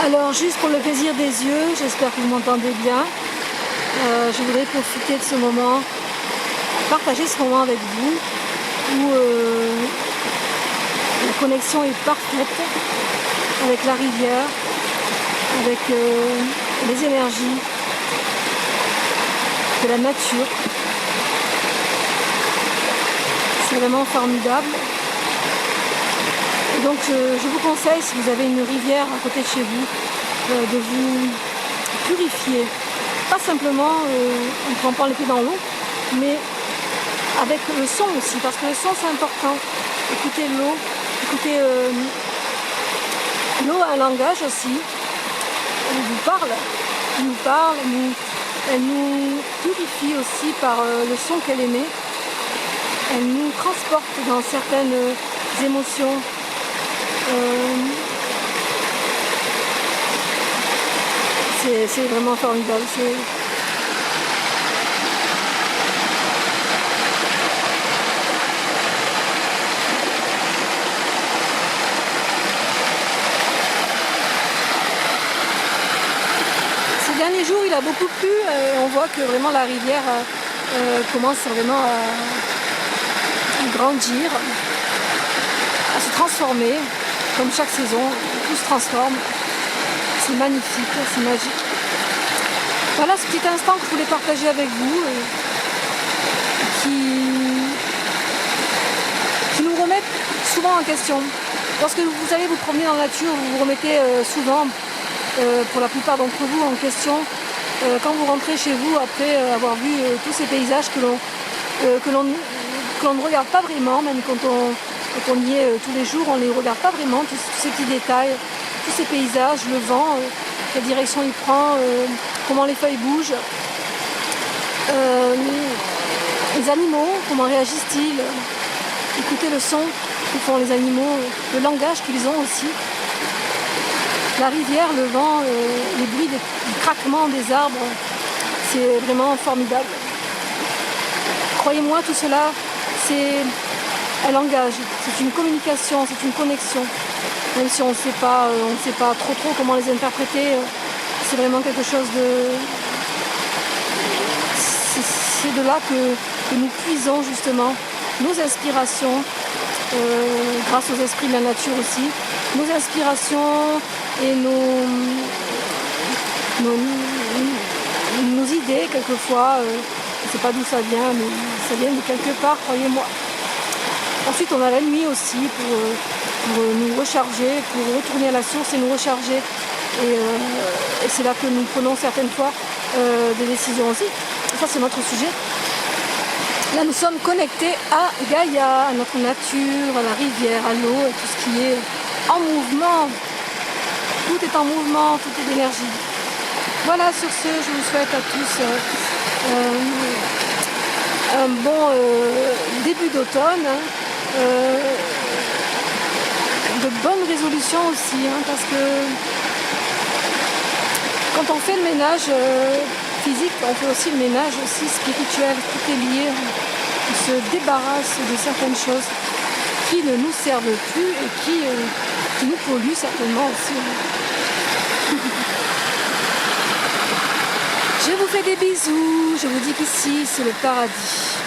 Alors juste pour le plaisir des yeux, j'espère que vous m'entendez bien. Je voudrais profiter de ce moment, partager ce moment avec vous, où la connexion est parfaite avec la rivière, avec les énergies de la nature. C'est vraiment formidable. Et donc je vous conseille, si vous avez une rivière à côté de chez vous, de vous purifier. Pas simplement en trempant les pieds dans l'eau, mais avec le son aussi, parce que le son c'est important. Écoutez l'eau, écoutez l'eau a un langage aussi. Elle vous parle, elle nous purifie aussi par le son qu'elle émet. Elle nous transporte dans certaines émotions. C'est vraiment formidable. Ces derniers jours, il a beaucoup plu. On voit que vraiment la rivière commence vraiment à grandir, à se transformer, comme chaque saison, tout se transforme. C'est magnifique, c'est magique. Voilà ce petit instant que je voulais partager avec vous, qui nous remet souvent en question. Lorsque vous allez vous promener dans la nature, vous vous remettez souvent, pour la plupart d'entre vous, en question. Quand vous rentrez chez vous après avoir vu tous ces paysages que l'on ne regarde pas vraiment, même quand on y est tous les jours, on ne les regarde pas vraiment, tous ces petits détails, tous ces paysages, le vent, quelle direction il prend, comment les feuilles bougent, les animaux, comment réagissent-ils, écoutez le son que font les animaux, le langage qu'ils ont aussi, la rivière, le vent, les bruits du craquement des arbres, c'est vraiment formidable. Croyez-moi, tout cela, c'est un langage, c'est une communication, c'est une connexion. Même si on ne sait pas trop comment les interpréter, c'est vraiment quelque chose de... C'est de là que nous puisons justement nos inspirations, grâce aux esprits de la nature aussi, nos inspirations et nos idées quelquefois, je ne sais pas d'où ça vient, mais ça vient de quelque part, croyez-moi. Ensuite on a la nuit aussi pour nous recharger, pour retourner à la source et nous recharger. Et c'est là que nous prenons certaines fois des décisions aussi. Ça c'est notre sujet. Là nous sommes connectés à Gaïa, à notre nature, à la rivière, à l'eau, à tout ce qui est en mouvement. Tout est en mouvement, tout est d'énergie. Voilà, sur ce, je vous souhaite à tous un bon début d'automne. De bonnes résolutions aussi, parce que quand on fait le ménage physique, on fait aussi le ménage aussi spirituel, tout est lié, on se débarrasse de certaines choses qui ne nous servent plus et qui nous polluent certainement aussi. Je vous fais des bisous, je vous dis qu'ici c'est le paradis.